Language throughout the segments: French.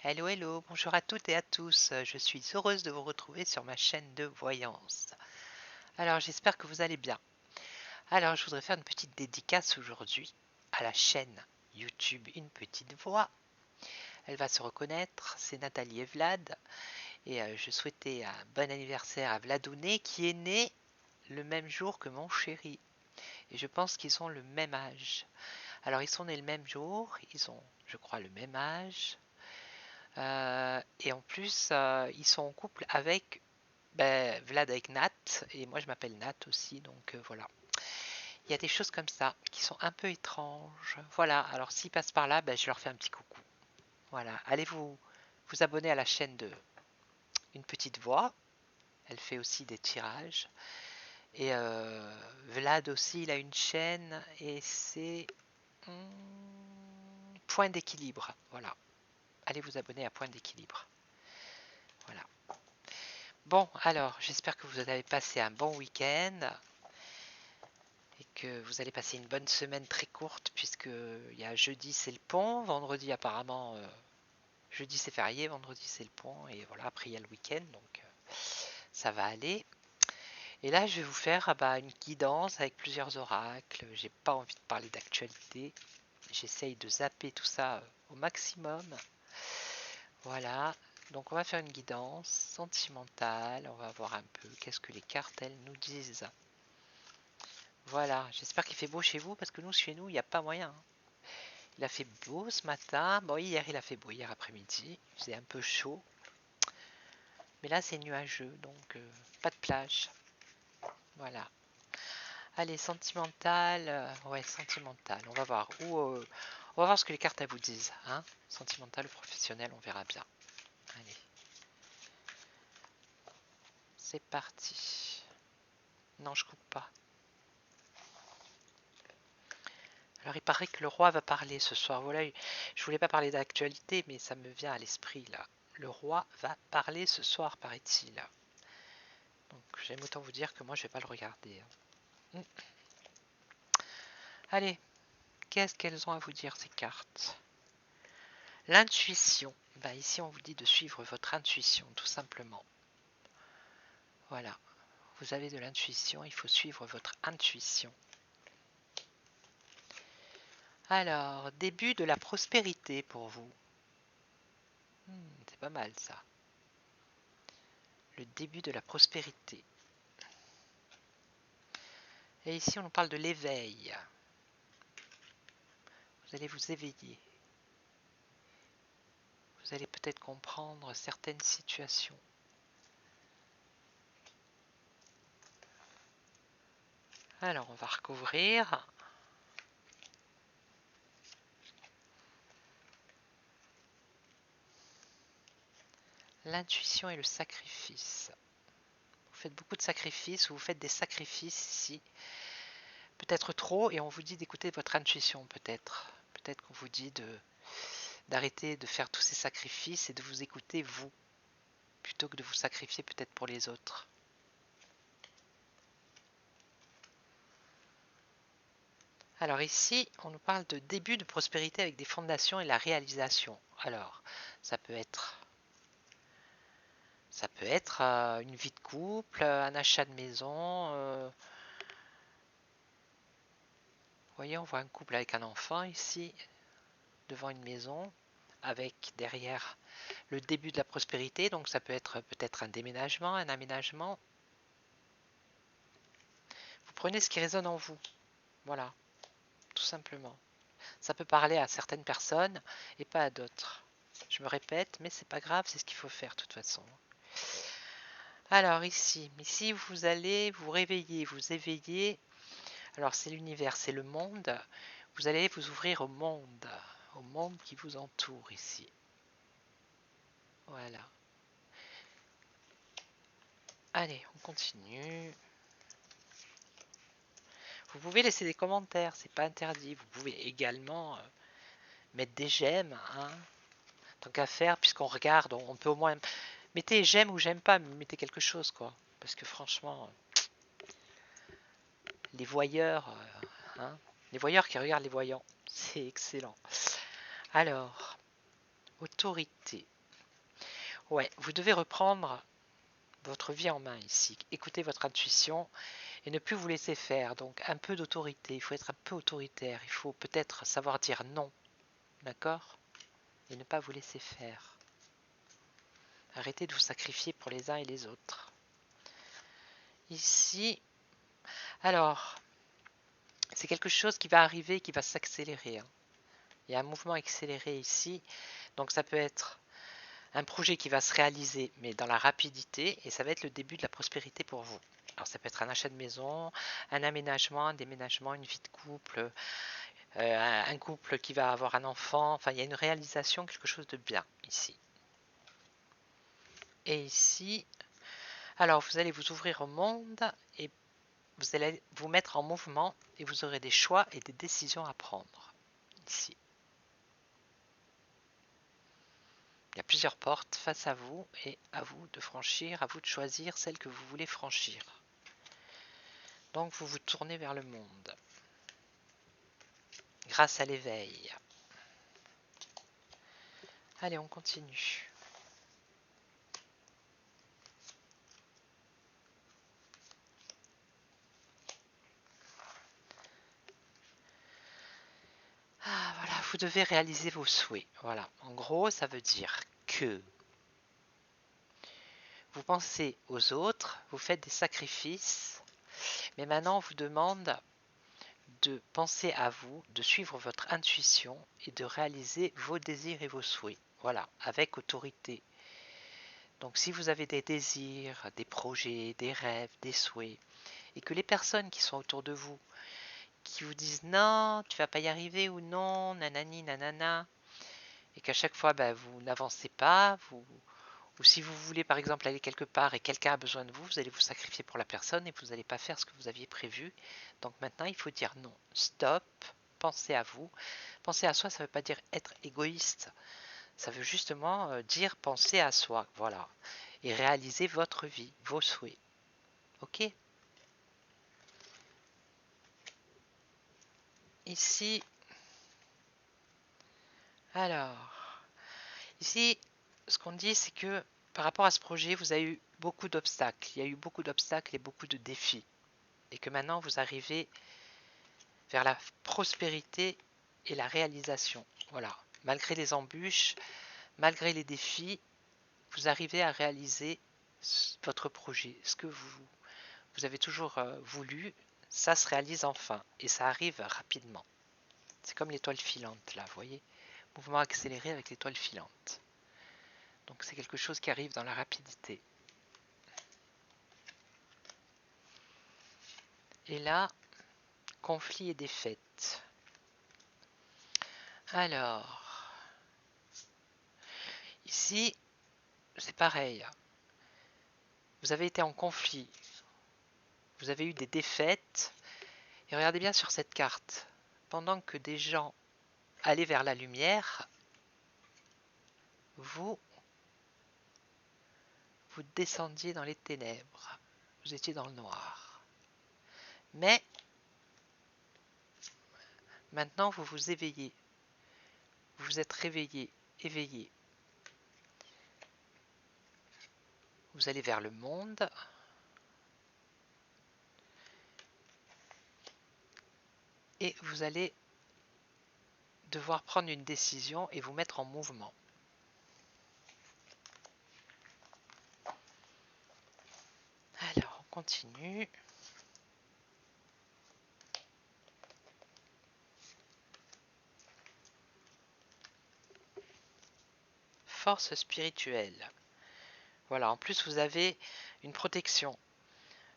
Hello, hello, bonjour à toutes et à tous. Je suis heureuse de vous retrouver sur ma chaîne de voyance. Alors, j'espère que vous allez bien. Alors, je voudrais faire une petite dédicace aujourd'hui à la chaîne YouTube Une Petite Voix. Elle va se reconnaître, c'est Nathalie et Vlad. Et je souhaitais un bon anniversaire à Vladounet qui est né le même jour que mon chéri. Et je pense qu'ils ont le même âge. Alors, ils sont nés le même jour, ils ont, je crois, le même âge. Et en plus, ils sont en couple avec Vlad avec Nat, et moi je m'appelle Nat aussi, donc voilà. Il y a des choses comme ça qui sont un peu étranges. Voilà, alors s'ils passent par là, je leur fais un petit coucou. Voilà, allez vous abonner à la chaîne de Une Petite Voix. Elle fait aussi des tirages. Et Vlad aussi, il a une chaîne et c'est Point d'équilibre. Voilà, allez vous abonner à Point d'équilibre. Voilà. Bon, alors, j'espère que vous avez passé un bon week-end et que vous allez passer une bonne semaine très courte puisque il y a jeudi c'est le pont, vendredi apparemment, jeudi c'est férié, vendredi c'est le pont et voilà, après il y a le week-end donc ça va aller. Et là je vais vous faire une guidance avec plusieurs oracles, j'ai pas envie de parler d'actualité, j'essaye de zapper tout ça au maximum. Voilà, donc on va faire une guidance sentimentale, on va voir un peu qu'est-ce que les cartes elles nous disent. Voilà, j'espère qu'il fait beau chez vous parce que nous, chez nous, il n'y a pas moyen. Il a fait beau ce matin. Bon, hier, il a fait beau, hier après-midi. Il faisait un peu chaud. Mais là, c'est nuageux, donc pas de plage. Voilà. Allez, sentimental. Ouais, sentimental. On va voir on va voir ce que les cartes elles vous disent. Hein, sentimental ou professionnel, on verra bien. Allez. C'est parti. Non, je coupe pas. Alors, il paraît que le roi va parler ce soir. Voilà, je voulais pas parler d'actualité, mais ça me vient à l'esprit là. Le roi va parler ce soir, paraît-il. Donc, j'aime autant vous dire que moi, je vais pas le regarder. Allez, qu'est-ce qu'elles ont à vous dire ces cartes? L'intuition. Ici, on vous dit de suivre votre intuition, tout simplement. Voilà. Vous avez de l'intuition, il faut suivre votre intuition. Alors, début de la prospérité pour vous. C'est pas mal ça. Le début de la prospérité. Et ici, on nous parle de l'éveil. Vous allez vous éveiller. Vous allez peut-être comprendre certaines situations. Alors, on va recouvrir. L'intuition et le sacrifice. Vous faites beaucoup de sacrifices, ou vous faites des sacrifices ici. Peut-être trop, et on vous dit d'écouter votre intuition, peut-être. Peut-être qu'on vous dit d'arrêter de faire tous ces sacrifices et de vous écouter vous, plutôt que de vous sacrifier peut-être pour les autres. Alors ici, on nous parle de début de prospérité avec des fondations et la réalisation. Alors, ça peut être une vie de couple, un achat de maison. Vous voyez, on voit un couple avec un enfant ici, devant une maison, avec derrière le début de la prospérité. Donc ça peut être peut-être un déménagement, un aménagement. Vous prenez ce qui résonne en vous. Voilà, tout simplement. Ça peut parler à certaines personnes et pas à d'autres. Je me répète, mais c'est pas grave, c'est ce qu'il faut faire de toute façon. Alors ici vous allez vous réveiller, vous éveiller. Alors c'est l'univers, c'est le monde. Vous allez vous ouvrir au monde qui vous entoure ici. Voilà. Allez, on continue. Vous pouvez laisser des commentaires, c'est pas interdit. Vous pouvez également mettre des j'aime, hein. Tant qu'à faire, puisqu'on regarde, on peut au moins mettez j'aime ou j'aime pas, mais mettez quelque chose quoi. Parce que franchement, les voyeurs, hein, les voyeurs qui regardent les voyants, c'est excellent. Alors, Autorité. Ouais, vous devez reprendre votre vie en main ici. Écoutez votre intuition et ne plus vous laisser faire. Donc un peu d'autorité. Il faut être un peu autoritaire. Il faut peut-être savoir dire non. D'accord? Et ne pas vous laisser faire. Arrêtez de vous sacrifier pour les uns et les autres. Ici, alors, c'est quelque chose qui va arriver, qui va s'accélérer. Il y a un mouvement accéléré ici. Donc ça peut être un projet qui va se réaliser, mais dans la rapidité, et ça va être le début de la prospérité pour vous. Alors ça peut être un achat de maison, un aménagement, un déménagement, une vie de couple, un couple qui va avoir un enfant, enfin il y a une réalisation, quelque chose de bien ici. Et ici, alors vous allez vous ouvrir au monde et vous allez vous mettre en mouvement et vous aurez des choix et des décisions à prendre ici. Il y a plusieurs portes face à vous et à vous de franchir, à vous de choisir celle que vous voulez franchir. Donc vous vous tournez vers le monde grâce à l'éveil. Allez, on continue. Ah, voilà, vous devez réaliser vos souhaits. Voilà, en gros, ça veut dire que vous pensez aux autres, vous faites des sacrifices, mais maintenant on vous demande de penser à vous, de suivre votre intuition et de réaliser vos désirs et vos souhaits. Voilà, avec autorité. Donc si vous avez des désirs, des projets, des rêves, des souhaits, et que les personnes qui sont autour de vous, qui vous disent non, tu vas pas y arriver ou non, nanani, nanana, et qu'à chaque fois vous n'avancez pas, ou si vous voulez par exemple aller quelque part et quelqu'un a besoin de vous, vous allez vous sacrifier pour la personne et vous n'allez pas faire ce que vous aviez prévu. Donc maintenant il faut dire non, stop, pensez à vous. Penser à soi, ça ne veut pas dire être égoïste, ça veut justement dire penser à soi, voilà, et réaliser votre vie, vos souhaits. Ok? Ici, alors, ici, ce qu'on dit, c'est que par rapport à ce projet, vous avez eu beaucoup d'obstacles. Il y a eu beaucoup d'obstacles et beaucoup de défis. Et que maintenant, vous arrivez vers la prospérité et la réalisation. Voilà. Malgré les embûches, malgré les défis, vous arrivez à réaliser votre projet. Ce que vous avez toujours voulu, ça se réalise enfin. Et ça arrive rapidement. C'est comme l'étoile filante, là, vous voyez? Mouvement accéléré avec l'étoile filante. Donc c'est quelque chose qui arrive dans la rapidité. Et là, conflit et défaite. Alors, ici, c'est pareil. Vous avez été en conflit. Vous avez eu des défaites. Et regardez bien sur cette carte. Pendant que des gens allaient vers la lumière, vous, vous descendiez dans les ténèbres. Vous étiez dans le noir. Mais maintenant, vous vous éveillez. Vous vous êtes réveillé, éveillé. Vous allez vers le monde. Et vous allez devoir prendre une décision et vous mettre en mouvement. Alors, on continue. Force spirituelle. Voilà, en plus vous avez une protection.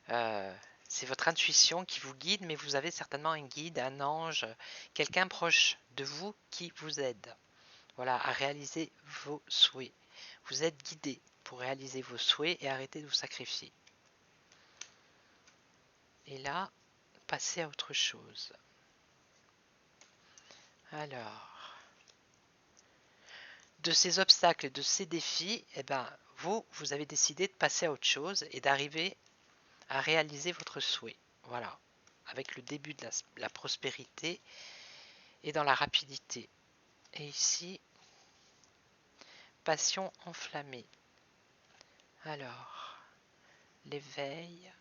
C'est votre intuition qui vous guide, mais vous avez certainement un guide, un ange, quelqu'un proche de vous qui vous aide. Voilà, à réaliser vos souhaits. Vous êtes guidé pour réaliser vos souhaits et arrêter de vous sacrifier. Et là, passez à autre chose. Alors, de ces obstacles et de ces défis, eh ben, vous avez décidé de passer à autre chose et d'arriver à réaliser votre souhait. Voilà, avec le début de la prospérité et dans la rapidité. Et ici, passion enflammée. Alors, l'éveil.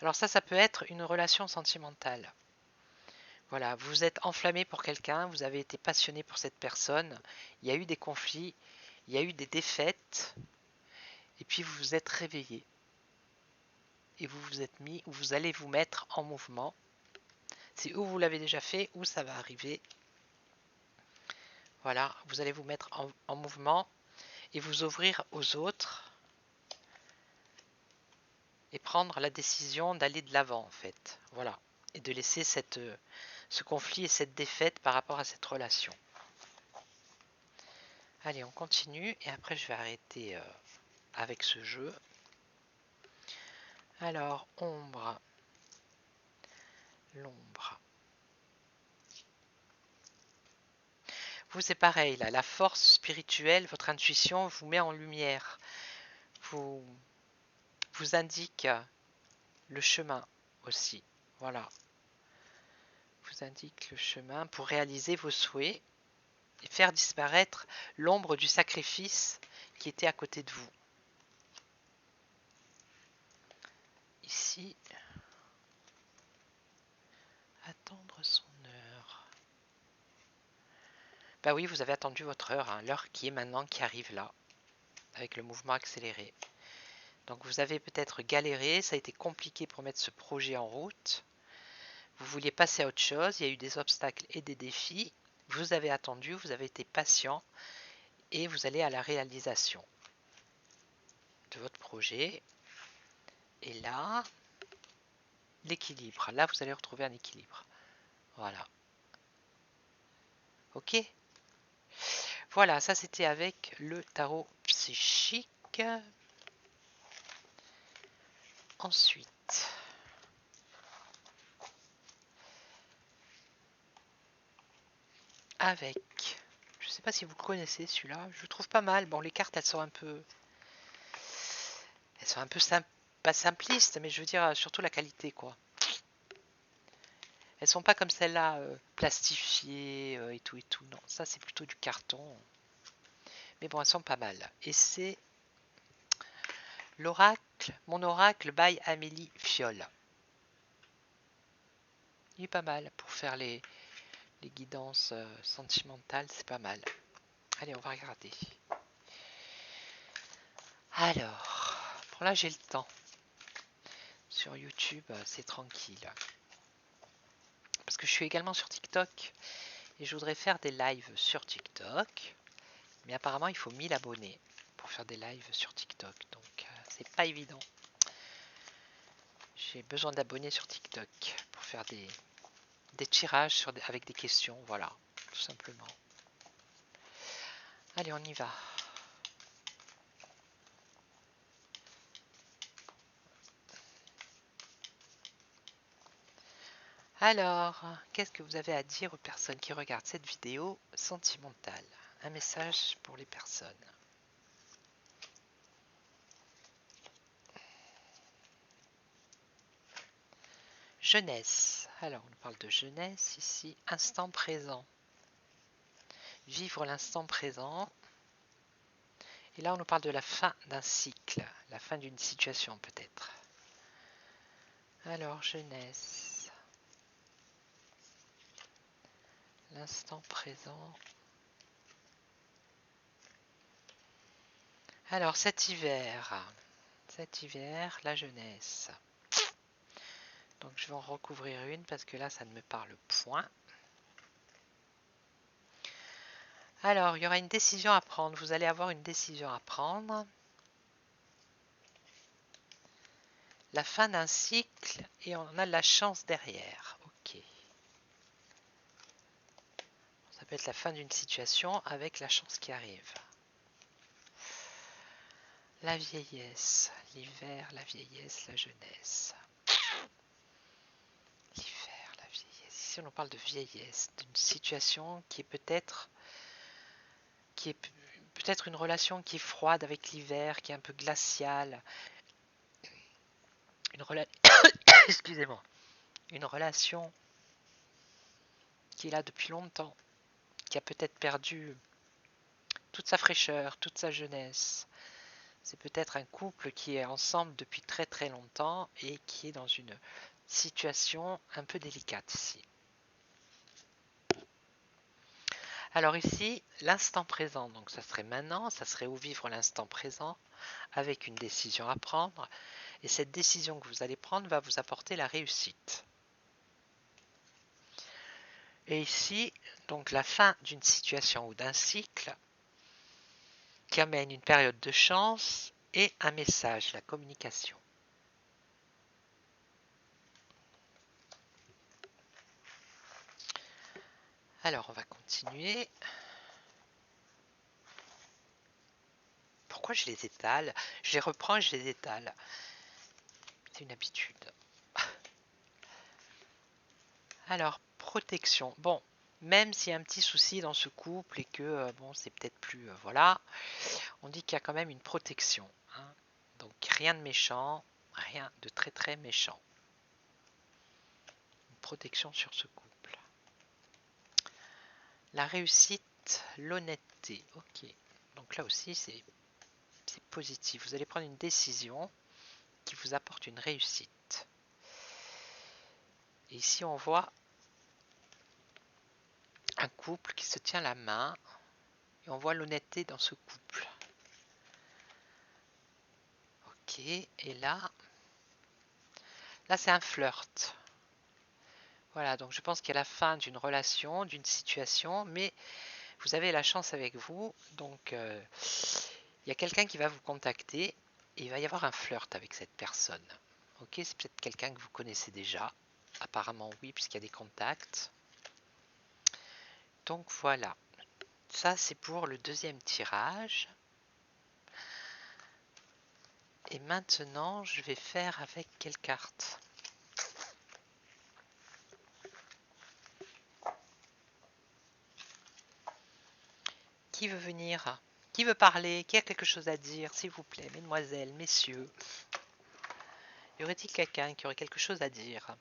Alors ça peut être une relation sentimentale. Voilà, vous êtes enflammé pour quelqu'un, vous avez été passionné pour cette personne, il y a eu des conflits, il y a eu des défaites, et puis vous vous êtes réveillé. Et vous vous êtes mis, ou vous allez vous mettre en mouvement. C'est où vous l'avez déjà fait, ou ça va arriver. Voilà, vous allez vous mettre en mouvement et vous ouvrir aux autres et prendre la décision d'aller de l'avant en fait. Voilà, et de laisser ce conflit et cette défaite par rapport à cette relation. Allez, on continue et après je vais arrêter avec ce jeu. Alors, ombre, l'ombre. Vous, c'est pareil, là, la force spirituelle, votre intuition vous met en lumière, vous indique le chemin aussi. Voilà, vous indique le chemin pour réaliser vos souhaits et faire disparaître l'ombre du sacrifice qui était à côté de vous. Ici, attendre son heure. Bah oui, vous avez attendu votre heure, hein, l'heure qui est maintenant, qui arrive là, avec le mouvement accéléré. Donc vous avez peut-être galéré, ça a été compliqué pour mettre ce projet en route. Vous vouliez passer à autre chose, il y a eu des obstacles et des défis. Vous avez attendu, vous avez été patient et vous allez à la réalisation de votre projet. Et là, l'équilibre. Là, vous allez retrouver un équilibre. Voilà. Ok. Voilà, ça c'était avec le tarot psychique. Ensuite, avec, je sais pas si vous le connaissez celui-là, je le trouve pas mal. Bon, les cartes elles sont un peu pas simplistes, mais je veux dire surtout la qualité quoi. Elles sont pas comme celle-là plastifiées et tout et tout. Non, ça c'est plutôt du carton. Mais bon, elles sont pas mal. Et c'est l'oracle, mon oracle by Amélie Fiol. Il est pas mal pour faire les guidances sentimentales, c'est pas mal. Allez, on va regarder. Alors, bon là j'ai le temps. Sur YouTube, c'est tranquille. Parce que je suis également sur TikTok et je voudrais faire des lives sur TikTok. Mais apparemment, il faut 1000 abonnés pour faire des lives sur TikTok. Donc, c'est pas évident. J'ai besoin d'abonnés sur TikTok pour faire des tirages avec des questions. Voilà, tout simplement. Allez, on y va. Alors, qu'est-ce que vous avez à dire aux personnes qui regardent cette vidéo sentimentale? Un message pour les personnes. Jeunesse. Alors, on parle de jeunesse ici. Instant présent. Vivre l'instant présent. Et là, on nous parle de la fin d'un cycle. La fin d'une situation, peut-être. Alors, jeunesse. L'instant présent. Alors, cet hiver, la jeunesse. Donc, je vais en recouvrir une parce que là, ça ne me parle point. Alors, il y aura une décision à prendre. Vous allez avoir une décision à prendre. La fin d'un cycle et on a la chance derrière. Ok. Ça peut être la fin d'une situation avec la chance qui arrive. La vieillesse, l'hiver, la vieillesse, la jeunesse. L'hiver, la vieillesse. Ici, on parle de vieillesse, d'une situation qui est peut-être une relation qui est froide avec l'hiver, qui est un peu glaciale. Excusez-moi. Une relation qui est là depuis longtemps, qui a peut-être perdu toute sa fraîcheur, toute sa jeunesse. C'est peut-être un couple qui est ensemble depuis très très longtemps et qui est dans une situation un peu délicate ici. Alors ici, l'instant présent, donc ça serait maintenant, ça serait où vivre l'instant présent avec une décision à prendre. Et cette décision que vous allez prendre va vous apporter la réussite. Et ici, donc la fin d'une situation ou d'un cycle qui amène une période de chance et un message, la communication. Alors, on va continuer. Pourquoi je les étale? Je les reprends et je les étale. C'est une habitude. Alors, protection. Bon, même s'il y a un petit souci dans ce couple et que, bon, c'est peut-être plus... voilà, on dit qu'il y a quand même une protection. Hein. Donc, rien de méchant, rien de très très méchant. Une protection sur ce couple. La réussite, l'honnêteté. Ok. Donc là aussi, c'est positif. Vous allez prendre une décision qui vous apporte une réussite. Et ici, on voit un couple qui se tient la main et on voit l'honnêteté dans ce couple. Ok, et là c'est un flirt. Voilà, donc je pense qu'il y a la fin d'une relation, d'une situation, mais vous avez la chance avec vous, donc il y a quelqu'un qui va vous contacter et il va y avoir un flirt avec cette personne. Ok, c'est peut-être quelqu'un que vous connaissez déjà. Apparemment oui, puisqu'il y a des contacts. Donc voilà, ça c'est pour le deuxième tirage. Et maintenant, je vais faire avec quelle carte? Qui veut venir? Qui veut parler? Qui a quelque chose à dire? S'il vous plaît, mesdemoiselles, messieurs. Y aurait-il quelqu'un qui aurait quelque chose à dire?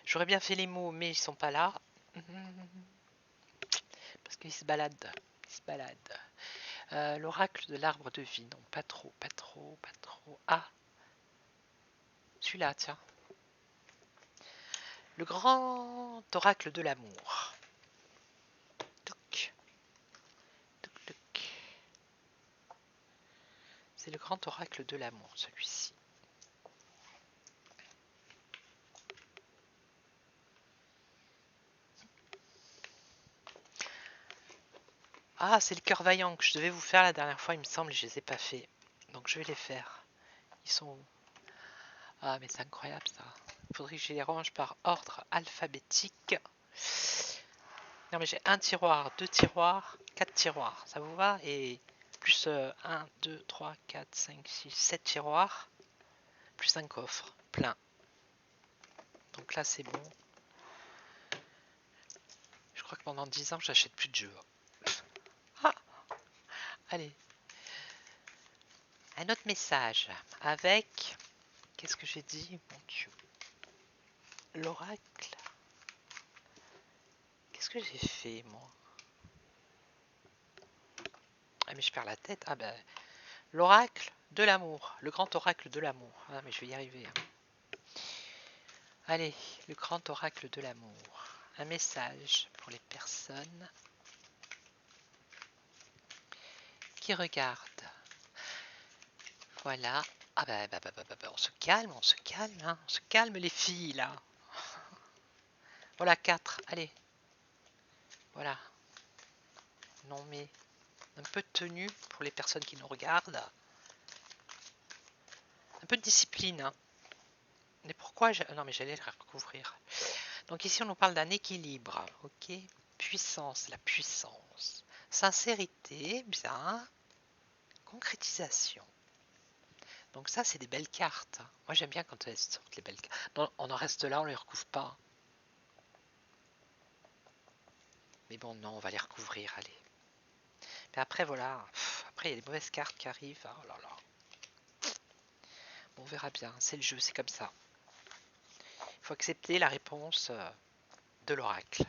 J'aurais bien fait les mots, mais ils sont pas là. Parce qu'ils se baladent. Ils se baladent. L'oracle de l'arbre de vie. Non, pas trop, pas trop, pas trop. Ah, celui-là, tiens. Le grand oracle de l'amour. Toc, toc, toc. C'est le grand oracle de l'amour, celui-ci. Ah, c'est le cœur vaillant que je devais vous faire la dernière fois, il me semble, et je les ai pas fait. Donc je vais les faire. Ils sont où? Ah, mais c'est incroyable ça. Il faudrait que je les range par ordre alphabétique. Non, mais j'ai un tiroir, deux tiroirs, quatre tiroirs. Ça vous va? Et plus 1, 2, 3, 4, 5, 6, 7 tiroirs. Plus un coffre plein. Donc là, c'est bon. Je crois que pendant 10 ans, j'achète plus de jeux. Ah, allez. Un autre message avec... Qu'est-ce que j'ai dit? Mon Dieu. L'oracle. Qu'est-ce que j'ai fait, moi? Ah, mais je perds la tête. Ah, ben... L'oracle de l'amour. Le grand oracle de l'amour. Ah, mais je vais y arriver. Allez, le grand oracle de l'amour. Un message pour les personnes qui regardent. Voilà. Ah, ben, on se calme, hein. On se calme, les filles, là. Voilà, 4. Allez. Voilà. Non, mais un peu de tenue pour les personnes qui nous regardent. Un peu de discipline, hein. Mais pourquoi non, mais j'allais le recouvrir. Donc ici, on nous parle d'un équilibre, ok? Puissance, la puissance. Sincérité, bien. Concrétisation. Donc ça, c'est des belles cartes. Moi, j'aime bien quand elles sortent les belles cartes. Non, on en reste là, on les recouvre pas. Mais bon, non, on va les recouvrir, allez. Mais après, voilà. Après, il y a des mauvaises cartes qui arrivent. Oh là là. Bon, on verra bien. C'est le jeu, c'est comme ça. Il faut accepter la réponse de l'oracle.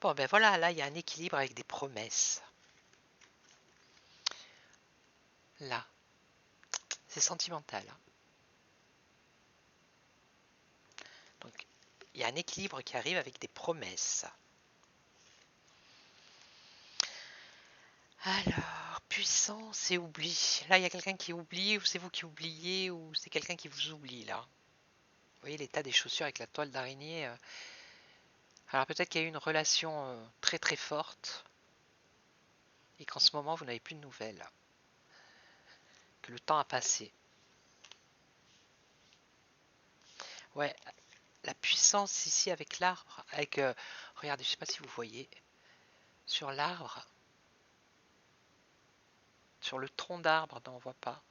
Bon, ben voilà, là, il y a un équilibre avec des promesses. Là, c'est sentimental, hein. Donc, il y a un équilibre qui arrive avec des promesses. Alors, puissance et oubli. Là, il y a quelqu'un qui oublie, ou c'est vous qui oubliez, ou c'est quelqu'un qui vous oublie, là. Vous voyez l'état des chaussures avec la toile d'araignée. Alors, peut-être qu'il y a eu une relation très très forte, et qu'en ce moment, vous n'avez plus de nouvelles. Que le temps a passé. Ouais, la puissance ici avec l'arbre, avec... regardez, je ne sais pas si vous voyez, sur l'arbre, sur le tronc d'arbre, non, on ne voit pas.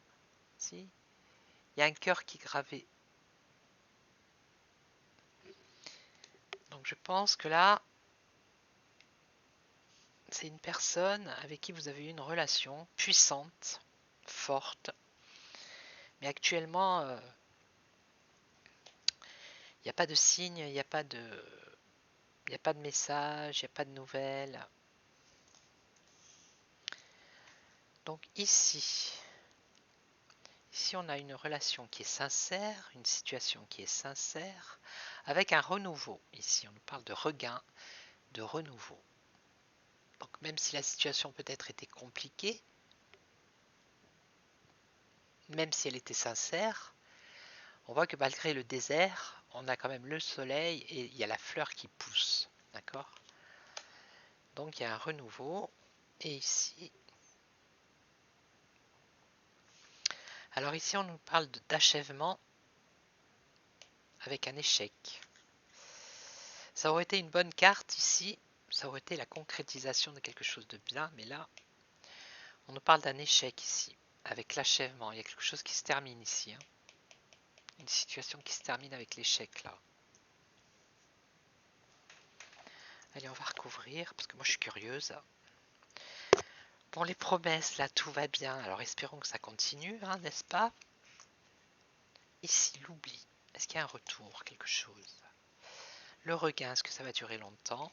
Si, il y a un cœur qui est gravé. Donc je pense que là, c'est une personne avec qui vous avez eu une relation puissante, forte. Mais actuellement, il n'y a pas de signe, il n'y a pas de... Il n'y a pas de message, il n'y a pas de nouvelles. Donc ici, on a une relation qui est sincère, une situation qui est sincère, avec un renouveau. Ici, on nous parle de regain, de renouveau. Donc même si la situation peut-être était compliquée, même si elle était sincère, on voit que malgré le désert, on a quand même le soleil et il y a la fleur qui pousse. D'accord? Donc il y a un renouveau. Et ici, alors ici on nous parle d'achèvement avec un échec. Ça aurait été une bonne carte ici, ça aurait été la concrétisation de quelque chose de bien, mais là, on nous parle d'un échec ici, avec l'achèvement. Il y a quelque chose qui se termine ici, hein. Une situation qui se termine avec l'échec là. Allez, on va recouvrir, parce que moi je suis curieuse. Bon, les promesses, là, tout va bien. Alors espérons que ça continue, hein, n'est-ce pas? Ici, l'oubli. Est-ce qu'il y a un retour, quelque chose? Le regain, est-ce que ça va durer longtemps?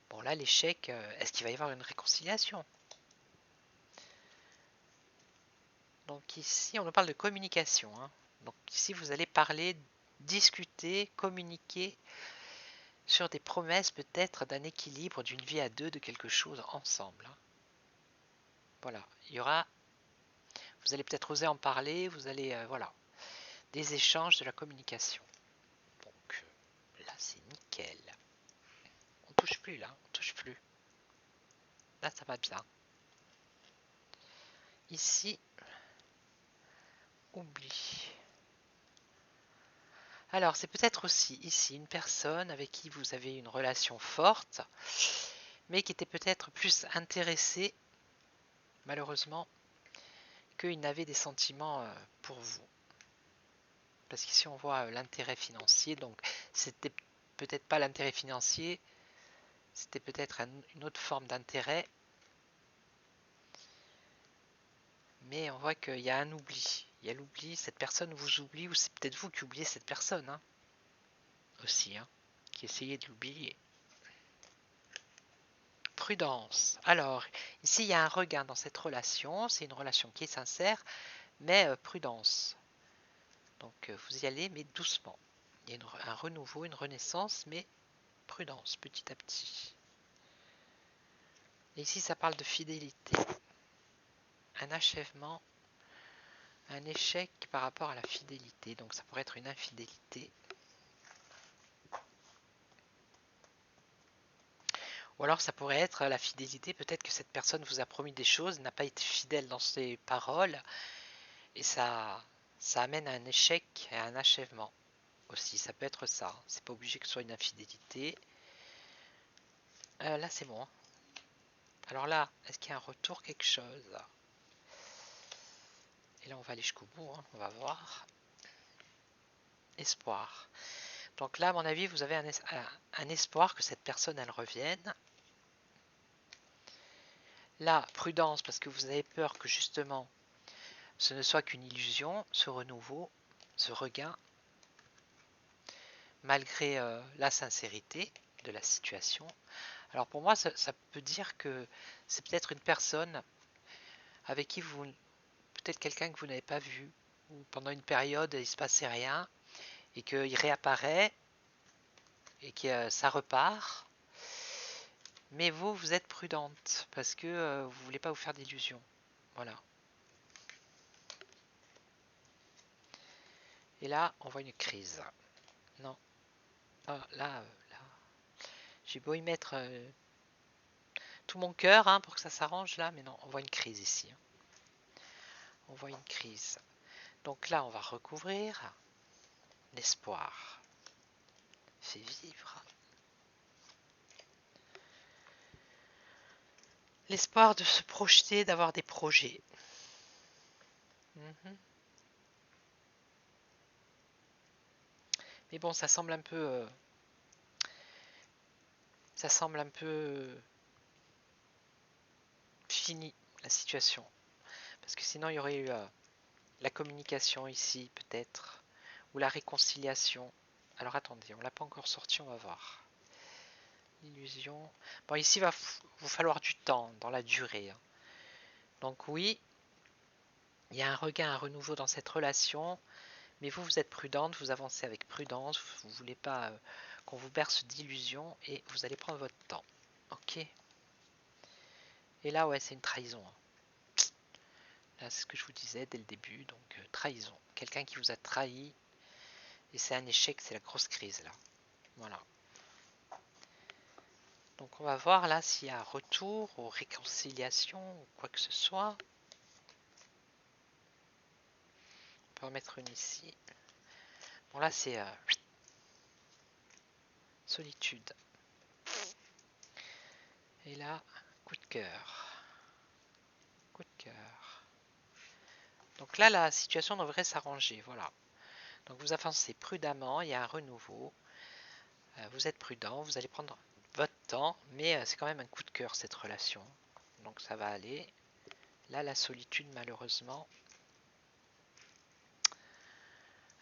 Bon, là, l'échec, est-ce qu'il va y avoir une réconciliation? Donc ici, on nous parle de communication, hein. Donc ici, vous allez parler, discuter, communiquer sur des promesses peut-être d'un équilibre, d'une vie à deux, de quelque chose ensemble, hein. Voilà, il y aura, vous allez peut-être oser en parler, vous allez, voilà, des échanges, de la communication. Donc là, c'est nickel. On touche plus là, on touche plus. Là, ça va bien. Ici, oublie. Alors, c'est peut-être aussi ici une personne avec qui vous avez une relation forte, mais qui était peut-être plus intéressée, malheureusement, qu'il n'avait des sentiments pour vous. Parce qu'ici, on voit l'intérêt financier, donc c'était peut-être pas l'intérêt financier, c'était peut-être une autre forme d'intérêt, mais on voit qu'il y a un oubli. Il y a l'oubli, cette personne vous oublie, ou c'est peut-être vous qui oubliez cette personne, hein, aussi, hein, qui essayez de l'oublier. Prudence. Alors, ici, il y a un regain dans cette relation. C'est une relation qui est sincère, mais prudence. Donc, vous y allez, mais doucement. Il y a un renouveau, une renaissance, mais prudence, petit à petit. Et ici, ça parle de fidélité. Un achèvement, un échec par rapport à la fidélité. Donc, ça pourrait être une infidélité. Ou alors, ça pourrait être la fidélité. Peut-être que cette personne vous a promis des choses, n'a pas été fidèle dans ses paroles. Et ça amène à un échec et à un achèvement. Aussi, ça peut être ça. C'est pas obligé que ce soit une infidélité. Là, c'est bon. Alors là, est-ce qu'il y a un retour, quelque chose? Et là, on va aller jusqu'au bout, hein. On va voir. Espoir. Donc là, à mon avis, vous avez un espoir que cette personne, elle revienne. Là, prudence, parce que vous avez peur que justement, ce ne soit qu'une illusion, ce renouveau, ce regain, malgré la sincérité. de la situation. Alors pour moi, ça peut dire que c'est peut-être une personne avec qui vous, peut-être quelqu'un que vous n'avez pas vu, ou pendant une période il se passait rien, et qu'il réapparaît, et que ça repart. Mais vous êtes prudente, parce que vous voulez pas vous faire d'illusions. Voilà. Et là, on voit une crise. Non. Ah, là, j'ai beau y mettre tout mon cœur pour que ça s'arrange là, mais non, on voit une crise ici. On voit une crise. Donc là, on va recouvrir l'espoir. Fait vivre. L'espoir de se projeter, d'avoir des projets. Mais bon, ça semble un peu... fini, la situation. Parce que sinon, il y aurait eu la communication ici, peut-être. Ou la réconciliation. Alors attendez, on l'a pas encore sorti, on va voir. Illusion. Bon, ici, il va vous falloir du temps, dans la durée. Donc oui, il y a un regain, un renouveau dans cette relation. Mais vous êtes prudente, vous avancez avec prudence. Vous ne voulez pas qu'on vous berce d'illusions. Et vous allez prendre votre temps. Ok. Et là, ouais, c'est une trahison. Là, c'est ce que je vous disais dès le début. Donc, trahison. Quelqu'un qui vous a trahi. Et c'est un échec, c'est la grosse crise, là. Voilà. Donc, on va voir, là, s'il y a un retour ou réconciliation ou quoi que ce soit. On peut en mettre une ici. Bon, là, c'est solitude. Et là, coup de cœur. Coup de cœur. Donc là, la situation devrait s'arranger. Voilà. Donc vous avancez prudemment, il y a un renouveau. Vous êtes prudent, vous allez prendre votre temps, mais c'est quand même un coup de cœur cette relation. Donc ça va aller. Là, la solitude, malheureusement.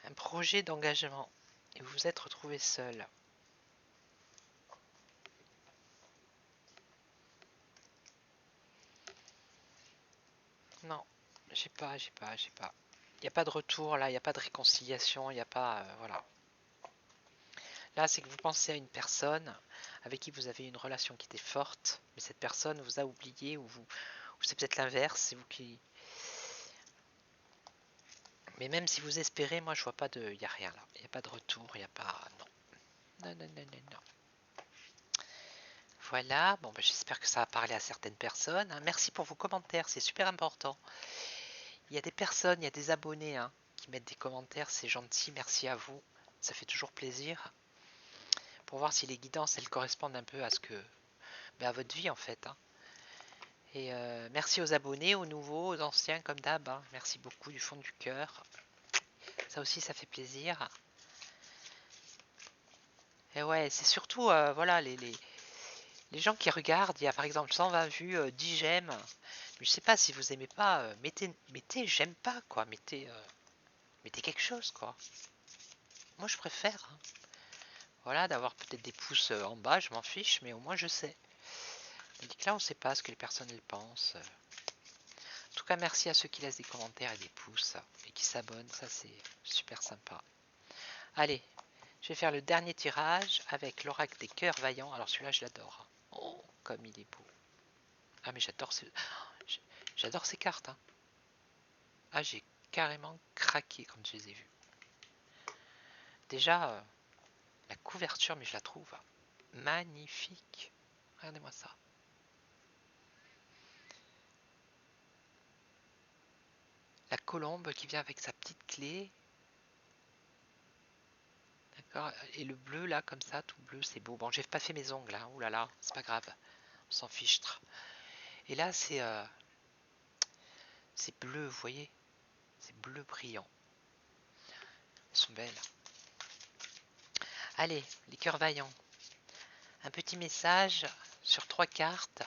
Un projet d'engagement. Et vous vous êtes retrouvé seul. Non, j'ai pas. Il n'y a pas de retour là, il n'y a pas de réconciliation, il n'y a pas... voilà. Là, c'est que vous pensez à une personne avec qui vous avez une relation qui était forte, mais cette personne vous a oublié, ou c'est peut-être l'inverse, c'est vous qui... Mais même si vous espérez, moi je vois pas de... Il n'y a rien là, il n'y a pas de retour, il n'y a pas... Non. Non. Voilà, bon, j'espère que ça a parlé à certaines personnes. Merci pour vos commentaires, c'est super important. Il y a des personnes, il y a des abonnés qui mettent des commentaires, c'est gentil, merci à vous. Ça fait toujours plaisir. Pour voir si les guidances, elles correspondent un peu à ce que... à votre vie en fait. Et merci aux abonnés, aux nouveaux, aux anciens comme d'hab. Merci beaucoup du fond du cœur. Ça aussi, ça fait plaisir. Et ouais, c'est surtout voilà les gens qui regardent. Il y a par exemple 120 vues, 10 j'aime. Mais je sais pas si vous aimez pas, mettez j'aime pas quoi. Mettez quelque chose quoi. Moi je préfère. Voilà, d'avoir peut-être des pouces en bas, je m'en fiche, mais au moins je sais. Tandis que là, on sait pas ce que les personnes elles pensent. En tout cas, merci à ceux qui laissent des commentaires et des pouces et qui s'abonnent, ça c'est super sympa. Allez, je vais faire le dernier tirage avec l'oracle des cœurs vaillants. Alors celui-là, je l'adore. Oh, comme il est beau. Ah, mais j'adore ces cartes. Ah, j'ai carrément craqué quand je les ai vues. Déjà, la couverture, mais je la trouve magnifique. Regardez-moi ça. La colombe qui vient avec sa petite clé. D'accord. Et le bleu là, comme ça, tout bleu, c'est beau. Bon, j'ai pas fait mes ongles, hein. Ouh là là, c'est pas grave. On s'en fiche. Et là, c'est bleu, vous voyez. C'est bleu brillant. Elles sont belles. Allez, les cœurs vaillants. Un petit message sur 3 cartes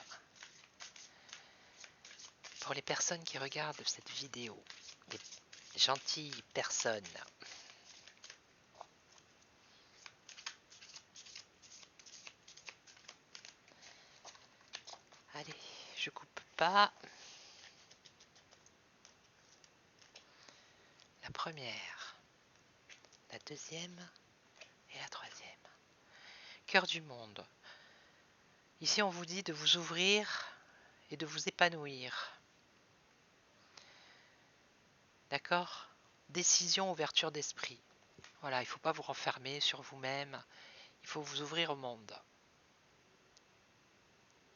pour les personnes qui regardent cette vidéo. Les gentilles personnes. Allez, je coupe pas. La première, la deuxième et la troisième. Cœur du monde. Ici, on vous dit de vous ouvrir et de vous épanouir. D'accord? Décision, ouverture d'esprit. Voilà, il ne faut pas vous renfermer sur vous-même. Il faut vous ouvrir au monde.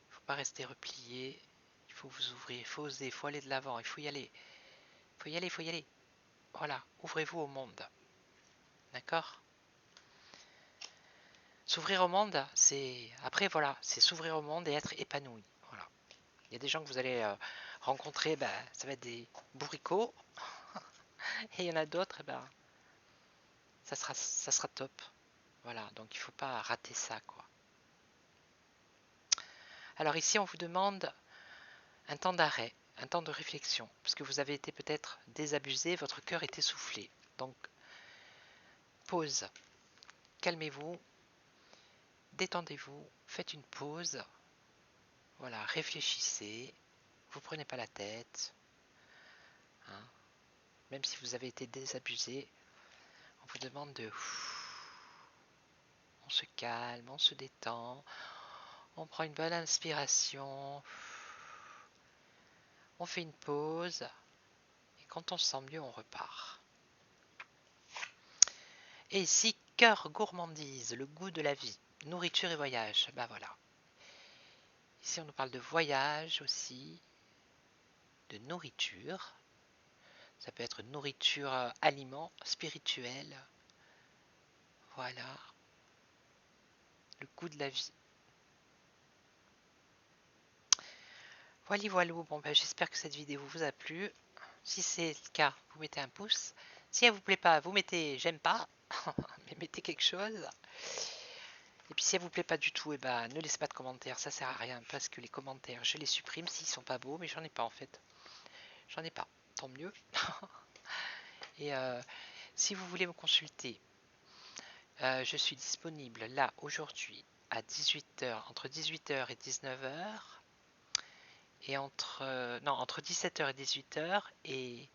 Il ne faut pas rester replié. Il faut vous ouvrir, il faut oser, il faut aller de l'avant, il faut y aller. Il faut y aller, il faut y aller. Voilà, ouvrez-vous au monde. D'accord? S'ouvrir au monde, c'est... Après, voilà, c'est s'ouvrir au monde et être épanoui. Voilà. Il y a des gens que vous allez rencontrer, ça va être des bourricots. Et il y en a d'autres, ça sera top. Voilà, donc il ne faut pas rater ça, quoi. Alors ici, on vous demande un temps d'arrêt, un temps de réflexion, parce que vous avez été peut-être désabusé, votre cœur est essoufflé. Donc, pause, calmez-vous, détendez-vous, faites une pause, voilà, réfléchissez, vous prenez pas la tête, hein. Même si vous avez été désabusé, on vous demande de... On se calme, on se détend, on prend une bonne inspiration, on fait une pause, et quand on se sent mieux, on repart. Et ici, cœur gourmandise, le goût de la vie, nourriture et voyage. Ben voilà. Ici, on nous parle de voyage aussi, de nourriture. Ça peut être nourriture, aliment, spirituel. Voilà. Le goût de la vie. Voilà, voilà. Bon, j'espère que cette vidéo vous a plu. Si c'est le cas, vous mettez un pouce. Si elle vous plaît pas, vous mettez j'aime pas. Mais mettez quelque chose. Et puis si elle vous plaît pas du tout, ne laissez pas de commentaires, ça sert à rien parce que les commentaires, je les supprime s'ils sont pas beaux, mais j'en ai pas en fait. J'en ai pas, tant mieux. Et si vous voulez me consulter, je suis disponible là aujourd'hui à 18h, entre 18h et 19h, et entre 17h et 18h, et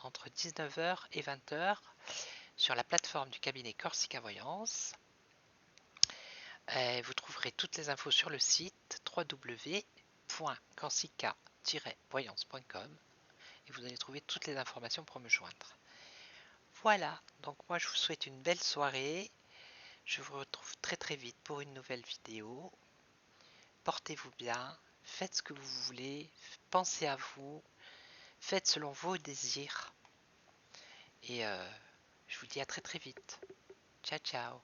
entre 19h et 20h sur la plateforme du cabinet Corsica Voyance. Vous trouverez toutes les infos sur le site www.corsica-voyance.com et vous allez trouver toutes les informations pour me joindre. Voilà, donc moi je vous souhaite une belle soirée. Je vous retrouve très très vite pour une nouvelle vidéo. Portez-vous bien, faites ce que vous voulez, pensez à vous, faites selon vos désirs. Et je vous dis à très très vite. Ciao ciao.